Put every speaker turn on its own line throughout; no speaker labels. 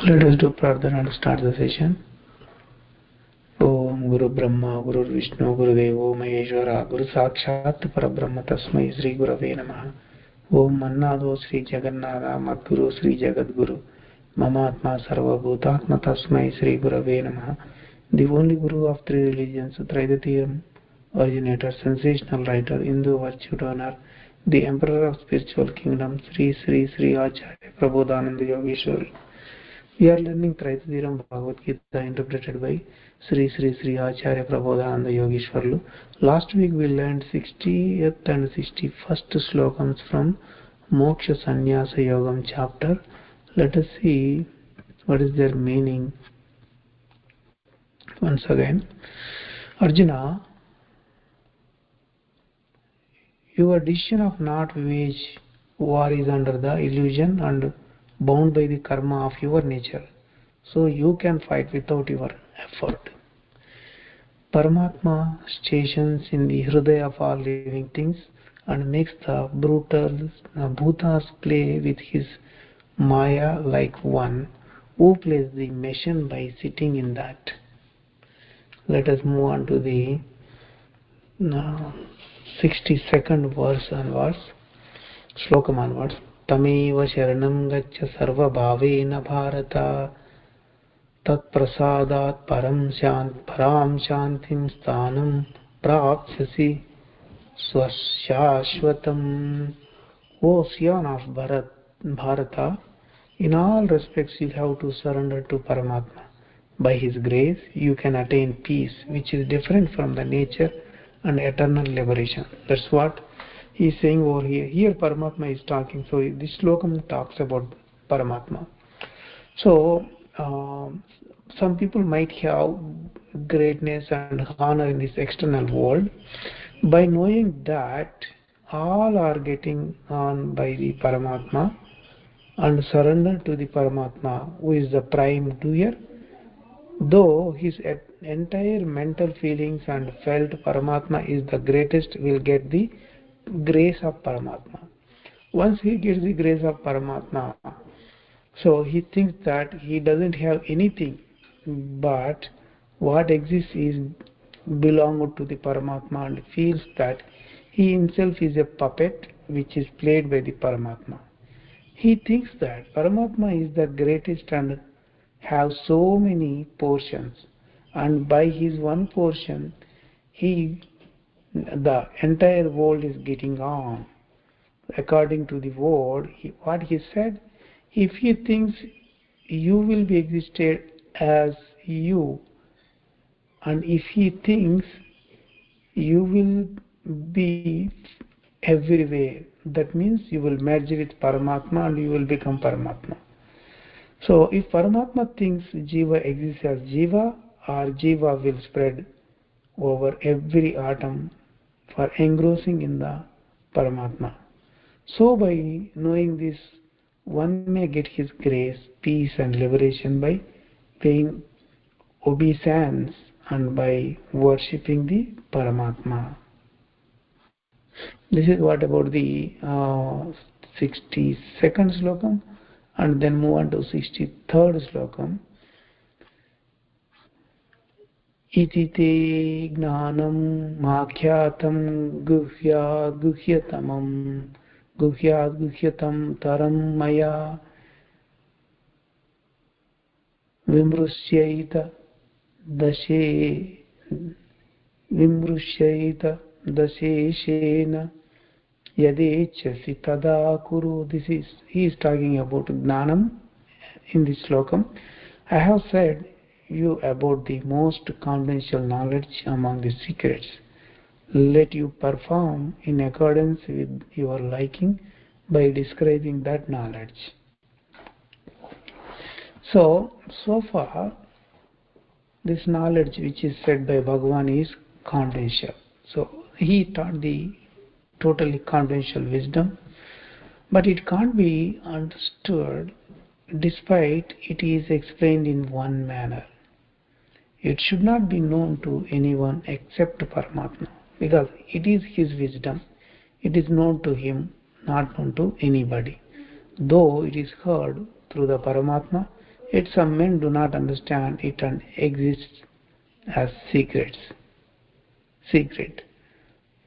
Let us do Pradhana and start the session. Om Guru Brahma Guru Vishnu Guru Devo Maheshwara Guru Sakshat Parabrahma Tasmai Sri Gurave Namaha. Om Mannado Sri Jagannatha Madguru Sri Jagadguru Mamatma Sarva Bhutatma Tasmai Sri Gurave Namaha. The only Guru of three religions, Tridatiyam originator, sensational writer, Hindu virtue donor, the Emperor of spiritual kingdom, Sri Sri Sri Acharya Prabodhananda Yogeshwar. We are learning Traitadiram Bhagavad Gita interpreted by Sri Sri Sri Acharya Prabodhananda Yogeshwarlu. Last week we learned 60th and 61st slokams from Moksha Sannyasa Yogam chapter. Let us see what is their meaning. Once again, Arjuna, your decision of not wage war is under the illusion and bound by the karma of your nature. So you can fight without your effort. Paramatma stations in the hridaya of all living things and makes the brutal bhutas play with his maya like one who plays the machine by sitting in that. Let us move on to the 62nd verse onwards, Shlokam onwards. Tameva sharanam gaccha sarva bhavena bharata तत्प्रसादात् परां शान्तिं स्थानं प्राप्स्यसि स्वशाश्वतम्. O Scion of Bharata, in all respects you have to surrender to Paramatma. By his grace you can attain peace, which is different from the nature and eternal liberation. That's what he is saying over here. Here Paramatma is talking. So this slokam talks about Paramatma. So some people might have greatness and honor in this external world. By knowing that all are getting on by the Paramatma and surrender to the Paramatma, who is the prime doer, though his entire mental feelings and felt Paramatma is the greatest, will get the grace of Paramatma. Once he gets the grace of Paramatma, so he thinks that he doesn't have anything, but what exists is belong to the Paramatma and feels that he himself is a puppet which is played by the Paramatma. He thinks that Paramatma is the greatest and have so many portions, and by his one portion the entire world is getting on. According to the word, what he said, if he thinks you will be existed as you, and if he thinks you will be everywhere, that means you will merge with Paramatma and you will become Paramatma. So if Paramatma thinks Jiva exists as Jiva, or Jiva will spread over every atom for engrossing in the Paramatma. So by knowing this, one may get his grace, peace and liberation by paying obeisance and by worshipping the Paramatma. This is what about the 62nd slokam, and then move on to 63rd slokam. Iti te gnanam makyatam guhyatamam guhyatam taram maya vimrusyaita dashe dasheshena yadechasi tada kuru. He is talking about gnanam in this slokam. I have said you about the most confidential knowledge among the secrets. Let you perform in accordance with your liking by describing that knowledge. So far, this knowledge which is said by Bhagavan is confidential. So he taught the totally confidential wisdom, but it can't be understood despite it is explained in one manner. It should not be known to anyone except Paramatma, because it is his wisdom. It is known to him, not known to anybody. Though it is heard through the Paramatma, Yet some men do not understand it and exists as secret.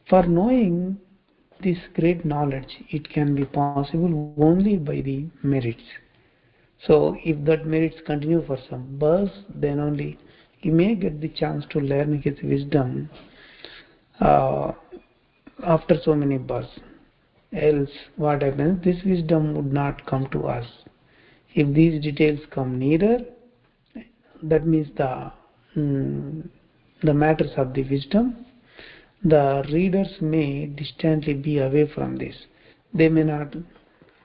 For knowing this great knowledge, it can be possible only by the merits. So if that merits continue for some births, then only he may get the chance to learn his wisdom uh, after so many births. Else, what happens? This wisdom would not come to us. If these details come nearer, that means the matters of the wisdom, the readers may distantly be away from this. They may not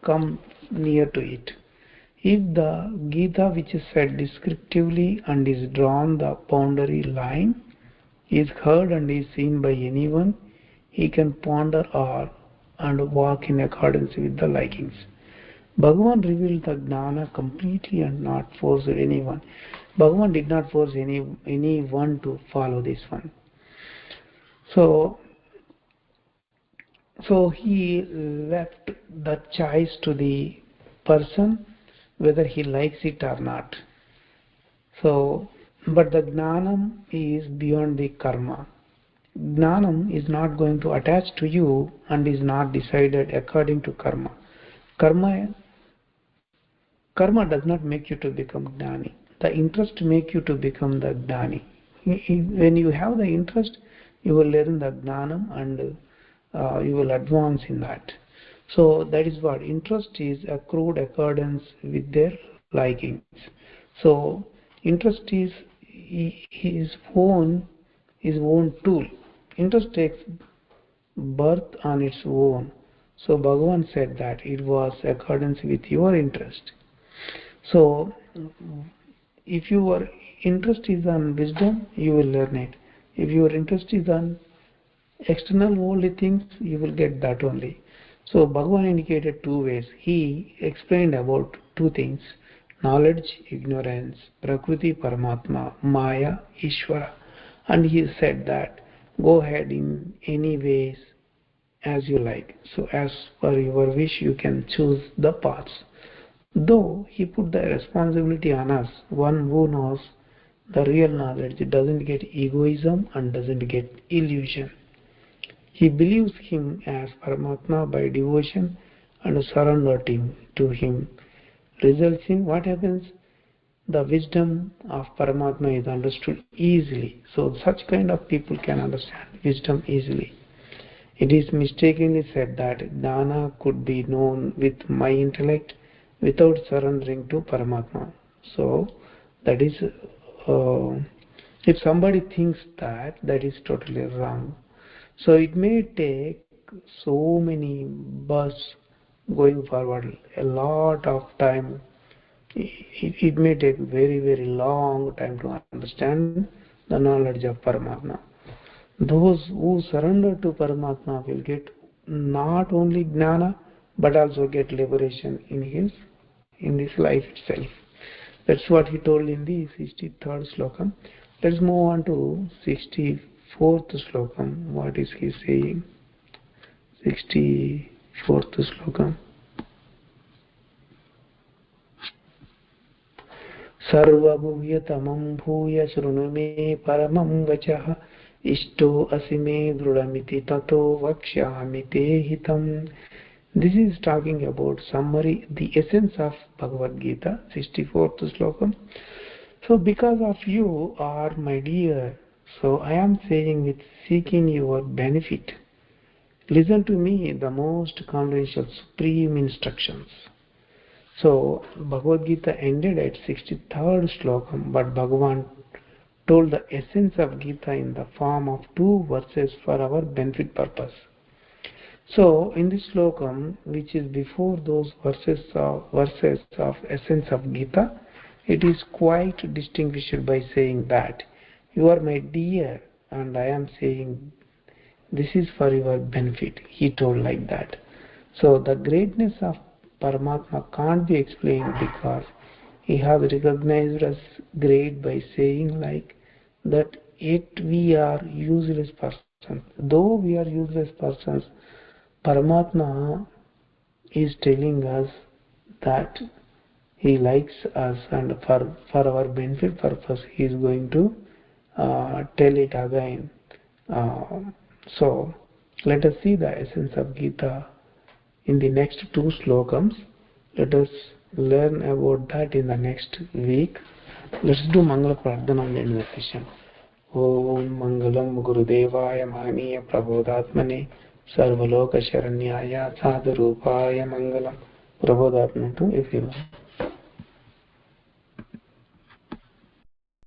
come near to it. If the Gita, which is said descriptively and is drawn the boundary line, is heard and is seen by anyone, he can ponder all and walk in accordance with the likings. Bhagavan revealed the Gnana completely and not forced anyone. Bhagavan did not force anyone to follow this one. So, so he left the choice to the person whether he likes it or not. So, but the Gnanam is beyond the karma. Gnanam is not going to attach to you and is not decided according to karma. Karma Karma does not make you to become Gnani. The interest make you to become the Gnani. When you have the interest, you will learn the Gnanam and you will advance in that. So that is what interest is accrued accordance with their likings. So interest is his own tool. Interest takes birth on its own. So Bhagavan said that it was accordance with your interest. So, if your interest is on wisdom, you will learn it. If your interest is on external worldly things, you will get that only. So, Bhagavan indicated two ways. He explained about two things: knowledge, ignorance, Prakriti, Paramatma, Maya, Ishvara. And he said that go ahead in any ways as you like. So, as per your wish, you can choose the paths. Though he put the responsibility on us, one who knows the real knowledge doesn't get egoism and doesn't get illusion. He believes him as Paramatma by devotion and surrendered him to him. Results in what happens? The wisdom of Paramatma is understood easily. So such kind of people can understand wisdom easily. It is mistakenly said that Jnana could be known with my intellect without surrendering to Paramatma. So, that is, if somebody thinks that, that is totally wrong. So, it may take so many births going forward, a lot of time. It may take very, very long time to understand the knowledge of Paramatma. Those who surrender to Paramatma will get not only Jnana but also get liberation in this life itself. That's what he told in the 63rd Slokam. Let's move on to 64th Slokam. What is he saying? 64th Slokam. सर्वभूयतमं भूय शृणु मे परमं वचः इष्टो असि मे दृढमिति ततो वक्ष्यामि ते हितम्. This is talking about summary, the essence of Bhagavad Gita, 64th Slokam. So because of you are my dear, so I am saying with seeking your benefit. Listen to me, the most confidential supreme instructions. So Bhagavad Gita ended at 63rd Slokam, but Bhagavan told the essence of Gita in the form of two verses for our benefit purpose. So in this Slokam, which is before those verses of essence of Gita, it is quite distinguished by saying that you are my dear and I am saying this is for your benefit. He told like that. So the greatness of Paramatma can't be explained because he has recognized us great by saying like that yet we are useless persons. Though we are useless persons, Paramatma is telling us that He likes us, and for our benefit purpose, He is going to tell it again. So, let us see the essence of Gita in the next two slokams. Let us learn about that in the next week. Let's do Mangala Pradhana and end the session. Om Mangalam Gurudevaya Mahaniya Prabodhatmane Sarvaloka Sharanyaya Sadharupaya Mangalam. Prabodhatma, if you want.